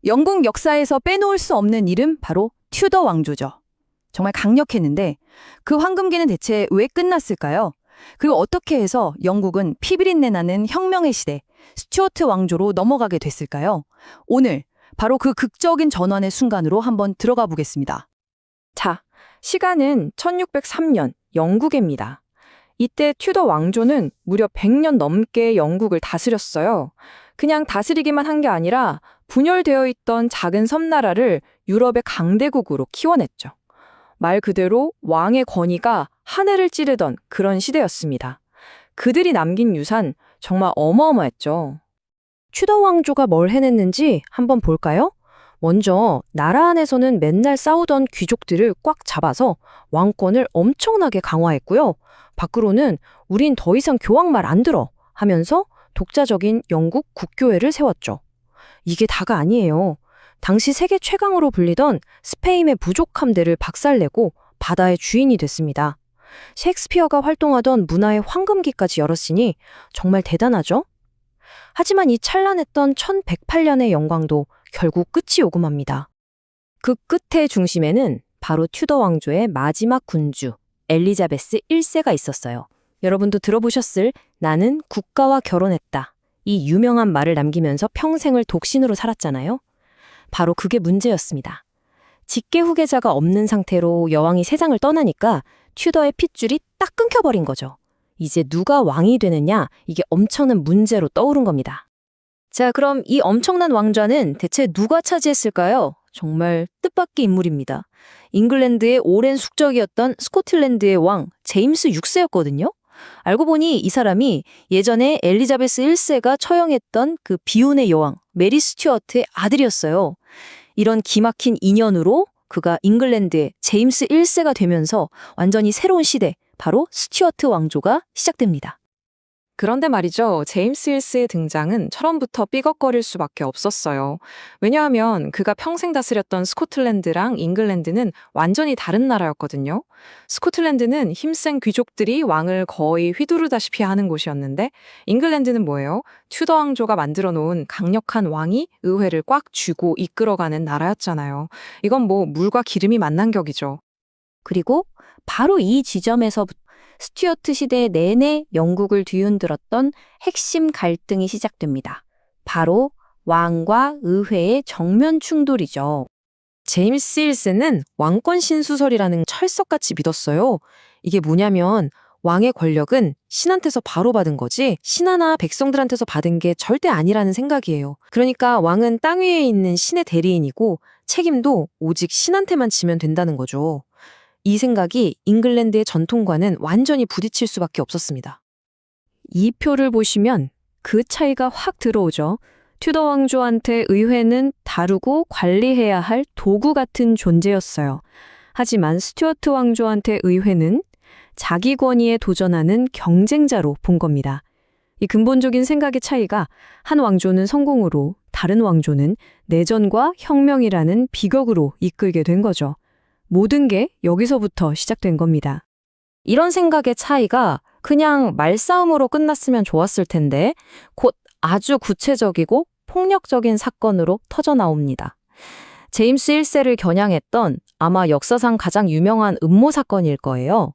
영국 역사에서 빼놓을 수 없는 이름 바로 튜더 왕조죠. 정말 강력했는데 그 황금기는 대체 왜 끝났을까요? 그리고 어떻게 해서 영국은 피비린내 나는 혁명의 시대 스튜어트 왕조로 넘어가게 됐을까요? 오늘 바로 그 극적인 전환의 순간으로 한번 들어가 보겠습니다. 자, 시간은 1603년 영국입니다. 이때 튜더 왕조는 무려 100년 넘게 영국을 다스렸어요. 그냥 다스리기만 한 게 아니라 분열되어 있던 작은 섬나라를 유럽의 강대국으로 키워냈죠. 말 그대로 왕의 권위가 하늘을 찌르던 그런 시대였습니다. 그들이 남긴 유산 정말 어마어마했죠. 튜더 왕조가 뭘 해냈는지 한번 볼까요? 먼저 나라 안에서는 맨날 싸우던 귀족들을 꽉 잡아서 왕권을 엄청나게 강화했고요. 밖으로는 우린 더 이상 교황 말 안 들어 하면서 독자적인 영국 국교회를 세웠죠. 이게 다가 아니에요. 당시 세계 최강으로 불리던 스페인의 부족 함대를 박살내고 바다의 주인이 됐습니다. 셰익스피어가 활동하던 문화의 황금기까지 열었으니 정말 대단하죠? 하지만 이 찬란했던 1108년의 영광도 결국 끝이 오고 맙니다. 그 끝의 중심에는 바로 튜더 왕조의 마지막 군주 엘리자베스 1세가 있었어요. 여러분도 들어보셨을 나는 국가와 결혼했다. 이 유명한 말을 남기면서 평생을 독신으로 살았잖아요. 바로 그게 문제였습니다. 직계 후계자가 없는 상태로 여왕이 세상을 떠나니까 튜더의 핏줄이 딱 끊겨버린 거죠. 이제 누가 왕이 되느냐, 이게 엄청난 문제로 떠오른 겁니다. 자, 그럼 이 엄청난 왕좌는 대체 누가 차지했을까요? 정말 뜻밖의 인물입니다. 잉글랜드의 오랜 숙적이었던 스코틀랜드의 왕 제임스 6세였거든요. 알고 보니 이 사람이 예전에 엘리자베스 1세가 처형했던 그 비운의 여왕 메리 스튜어트의 아들이었어요. 이런 기막힌 인연으로 그가 잉글랜드의 제임스 1세가 되면서 완전히 새로운 시대, 바로 스튜어트 왕조가 시작됩니다. 그런데 말이죠. 제임스 1세의 등장은 처음부터 삐걱거릴 수밖에 없었어요. 왜냐하면 그가 평생 다스렸던 스코틀랜드랑 잉글랜드는 완전히 다른 나라였거든요. 스코틀랜드는 힘센 귀족들이 왕을 거의 휘두르다시피 하는 곳이었는데 잉글랜드는 뭐예요? 튜더 왕조가 만들어 놓은 강력한 왕이 의회를 꽉 쥐고 이끌어가는 나라였잖아요. 이건 뭐 물과 기름이 만난 격이죠. 그리고 바로 이 지점에서부터 스튜어트 시대 내내 영국을 뒤흔들었던 핵심 갈등이 시작됩니다. 바로 왕과 의회의 정면 충돌이죠. 제임스 1세는 왕권 신수설이라는 철석같이 믿었어요. 이게 뭐냐면 왕의 권력은 신한테서 바로 받은 거지 신하나 백성들한테서 받은 게 절대 아니라는 생각이에요. 그러니까 왕은 땅 위에 있는 신의 대리인이고 책임도 오직 신한테만 지면 된다는 거죠. 이 생각이 잉글랜드의 전통과는 완전히 부딪힐 수밖에 없었습니다. 이 표를 보시면 그 차이가 확 들어오죠. 튜더 왕조한테 의회는 다루고 관리해야 할 도구 같은 존재였어요. 하지만 스튜어트 왕조한테 의회는 자기 권위에 도전하는 경쟁자로 본 겁니다. 이 근본적인 생각의 차이가 한 왕조는 성공으로 다른 왕조는 내전과 혁명이라는 비극으로 이끌게 된 거죠. 모든 게 여기서부터 시작된 겁니다. 이런 생각의 차이가 그냥 말싸움으로 끝났으면 좋았을 텐데 곧 아주 구체적이고 폭력적인 사건으로 터져나옵니다. 제임스 1세를 겨냥했던 아마 역사상 가장 유명한 음모 사건일 거예요.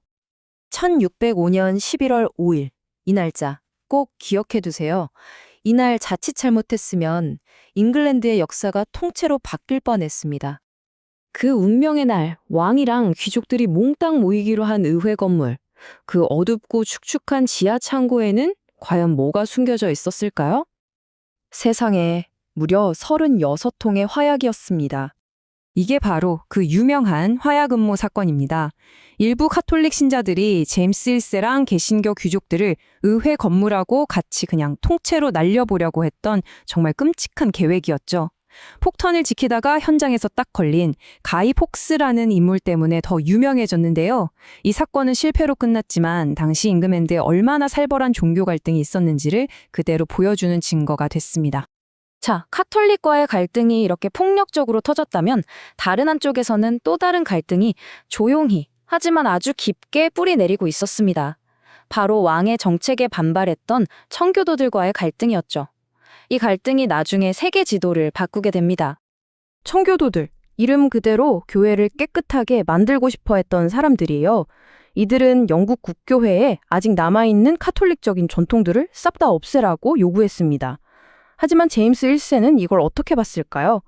1605년 11월 5일, 이 날짜 꼭 기억해 두세요. 이날 자칫 잘못했으면 잉글랜드의 역사가 통째로 바뀔 뻔했습니다. 그 운명의 날, 왕이랑 귀족들이 몽땅 모이기로 한 의회 건물, 그 어둡고 축축한 지하 창고에는 과연 뭐가 숨겨져 있었을까요? 세상에 무려 36통의 화약이었습니다. 이게 바로 그 유명한 화약 음모 사건입니다. 일부 카톨릭 신자들이 제임스 1세랑 개신교 귀족들을 의회 건물하고 같이 그냥 통째로 날려보려고 했던 정말 끔찍한 계획이었죠. 폭탄을 지키다가 현장에서 딱 걸린 가이 폭스라는 인물 때문에 더 유명해졌는데요. 이 사건은 실패로 끝났지만 당시 잉글랜드에 얼마나 살벌한 종교 갈등이 있었는지를 그대로 보여주는 증거가 됐습니다. 자, 카톨릭과의 갈등이 이렇게 폭력적으로 터졌다면 다른 한쪽에서는 또 다른 갈등이 조용히 하지만 아주 깊게 뿌리 내리고 있었습니다. 바로 왕의 정책에 반발했던 청교도들과의 갈등이었죠. 이 갈등이 나중에 세계 지도를 바꾸게 됩니다. 청교도들, 이름 그대로 교회를 깨끗하게 만들고 싶어 했던 사람들이에요. 이들은 영국 국교회에 아직 남아있는 카톨릭적인 전통들을 싹 다 없애라고 요구했습니다. 하지만 제임스 1세는 이걸 어떻게 봤을까요?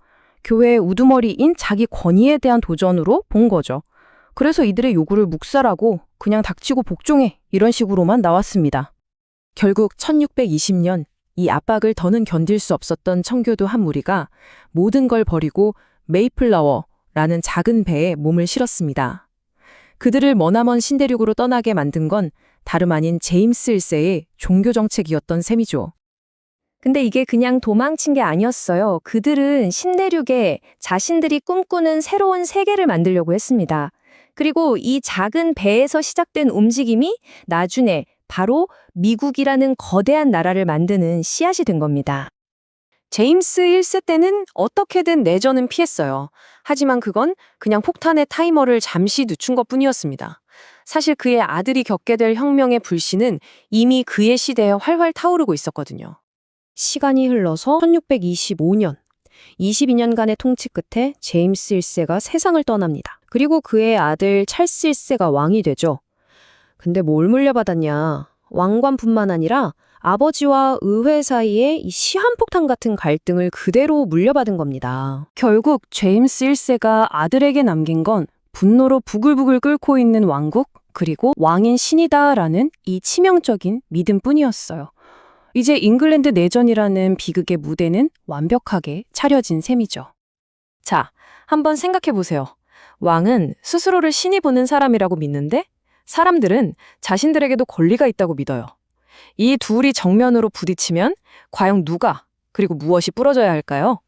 교회의 우두머리인 자기 권위에 대한 도전으로 본 거죠. 그래서 이들의 요구를 묵살하고 그냥 닥치고 복종해 이런 식으로만 나왔습니다. 결국 1620년 이 압박을 더는 견딜 수 없었던 청교도 한 무리가 모든 걸 버리고 메이플라워라는 작은 배에 몸을 실었습니다. 그들을 머나먼 신대륙으로 떠나게 만든 건 다름 아닌 제임스 1세의 종교 정책이었던 셈이죠. 근데 이게 그냥 도망친 게 아니었어요. 그들은 신대륙에 자신들이 꿈꾸는 새로운 세계를 만들려고 했습니다. 그리고 이 작은 배에서 시작된 움직임이 나중에 바로 미국이라는 거대한 나라를 만드는 씨앗이 된 겁니다. 제임스 1세 때는 어떻게든 내전은 피했어요. 하지만 그건 그냥 폭탄의 타이머를 잠시 늦춘 것뿐이었습니다. 사실 그의 아들이 겪게 될 혁명의 불씨는 이미 그의 시대에 활활 타오르고 있었거든요. 시간이 흘러서 1625년, 22년간의 통치 끝에 제임스 1세가 세상을 떠납니다. 그리고 그의 아들 찰스 1세가 왕이 되죠. 근데 뭘 물려받았냐? 왕관뿐만 아니라 아버지와 의회 사이의 이 시한폭탄 같은 갈등을 그대로 물려받은 겁니다. 결국 제임스 1세가 아들에게 남긴 건 분노로 부글부글 끓고 있는 왕국, 그리고 왕인 신이다라는 이 치명적인 믿음뿐이었어요. 이제 잉글랜드 내전이라는 비극의 무대는 완벽하게 차려진 셈이죠. 자, 한번 생각해 보세요. 왕은 스스로를 신이 보는 사람이라고 믿는데 사람들은 자신들에게도 권리가 있다고 믿어요. 이 둘이 정면으로 부딪히면 과연 누가, 그리고 무엇이 부러져야 할까요?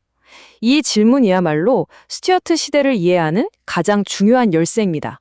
이 질문이야말로 스튜어트 시대를 이해하는 가장 중요한 열쇠입니다.